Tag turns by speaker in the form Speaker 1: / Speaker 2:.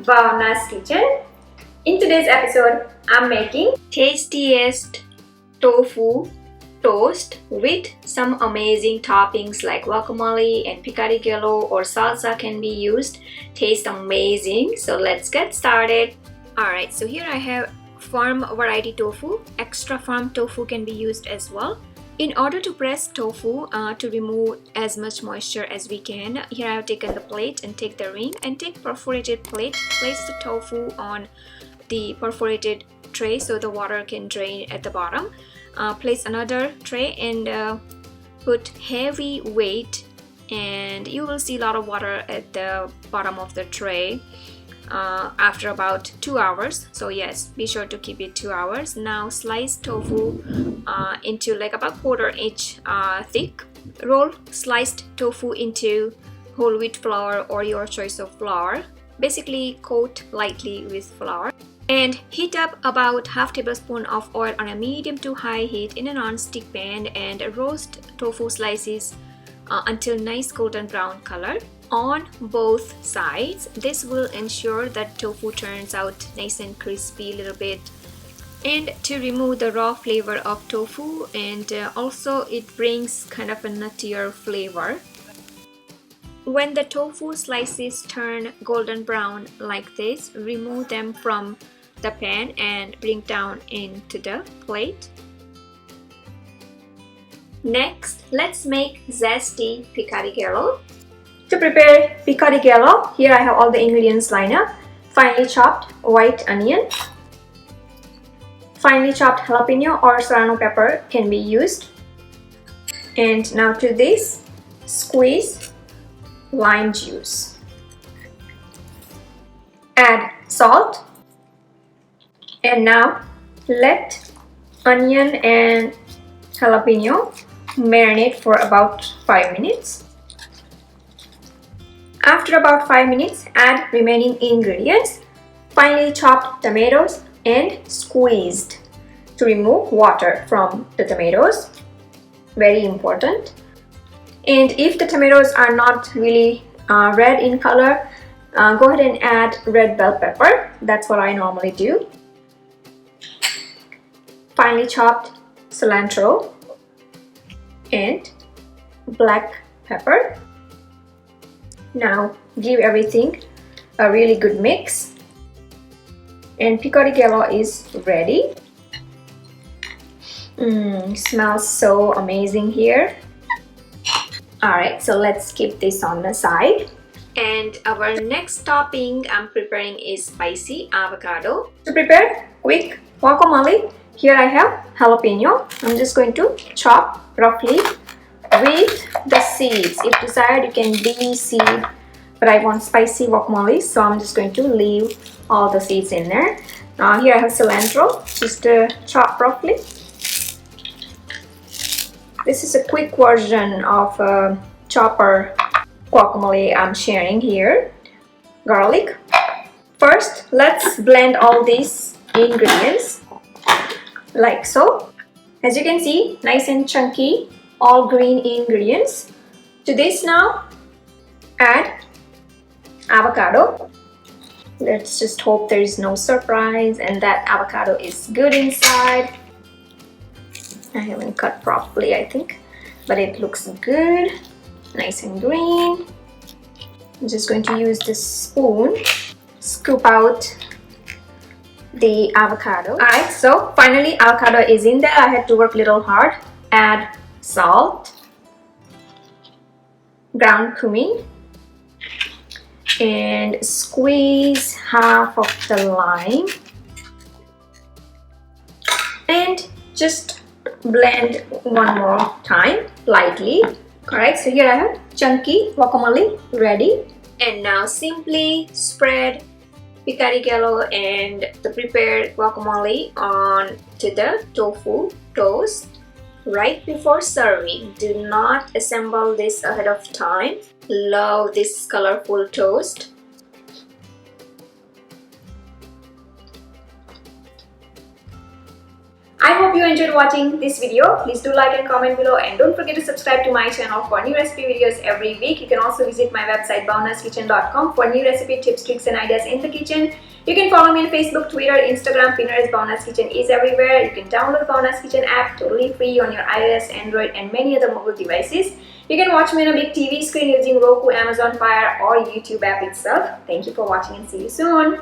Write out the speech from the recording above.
Speaker 1: Bhavna's Kitchen. In today's episode, I'm making tastiest tofu toast with some amazing toppings like guacamole and picadillo or salsa can be used. Tastes amazing. So let's get started. Alright, so here I have farm variety tofu. Extra farm tofu can be used as well. In order to press tofu to remove as much moisture as we can, here I have taken the plate and take the ring and take perforated plate. Place the tofu on the perforated tray so the water can drain at the bottom. Place another tray and put heavy weight, and you will see a lot of water at the bottom of the tray after about 2 hours. So yes, be sure to keep it 2 hours. Now slice tofu into like about 1/4 inch thick. Roll sliced tofu into whole wheat flour or your choice of flour. Basically coat lightly with flour and heat up about half tablespoon of oil on a medium to high heat in a non-stick pan and roast tofu slices until nice golden brown color on both sides. This will ensure that tofu turns out nice and crispy a little bit, and to remove the raw flavor of tofu, and also it brings kind of a nuttier flavor. When the tofu slices turn golden brown like this, remove them from the pan and bring down into the plate. Next, let's make zesty picadillo. To prepare picadillo, here I have all the ingredients lined up. Finely chopped white onion, finely chopped jalapeno or serrano pepper can be used. And now to this, squeeze lime juice. Add salt. And now let onion and jalapeno marinate for about 5 minutes. After about 5 minutes, add remaining ingredients, finely chopped tomatoes and squeezed to remove water from the tomatoes. Very important. And if the tomatoes are not really red in color, go ahead and add red bell pepper. That's what I normally do. Finely chopped cilantro and black pepper. Now give everything a really good mix, and picadillo is ready. Smells so amazing here. Alright, so let's keep this on the side. And our next topping I'm preparing is spicy avocado. To prepare quick guacamole, here I have jalapeno. I'm just going to chop roughly with the seeds. If desired, you can de-seed, but I want spicy guacamole, so I'm just going to leave all the seeds in there. Now here I have cilantro, just chop roughly. This is a quick version of chopper guacamole I'm sharing here. Garlic. First, let's blend all these ingredients like so. As you can see, nice and chunky, all green ingredients. To this now, add avocado. Let's just hope there is no surprise and that avocado is good inside. I haven't cut properly, I think, but it looks good, nice and green. I'm just going to use this spoon, scoop out the avocado. Alright, so finally avocado is in there. I had to work a little hard. Add salt, ground cumin, and squeeze half of the lime and just blend one more time lightly. Alright, so here I have chunky guacamole ready, and now simply spread picadillo and the prepared guacamole on to the tofu toast right before serving. Do not assemble this ahead of time. Love this colorful toast. I hope you enjoyed watching this video. Please do like and comment below, and don't forget to subscribe to my channel for new recipe videos every week. You can also visit my website bhavnaskitchen.com for new recipe tips, tricks and ideas in the kitchen. You can follow me on Facebook, Twitter, Instagram, Pinterest. Bhavna's Kitchen is everywhere. You can download the Bhavna's Kitchen app totally free on your iOS, Android and many other mobile devices. You can watch me on a big TV screen using Roku, Amazon Fire or YouTube app itself. Thank you for watching and see you soon.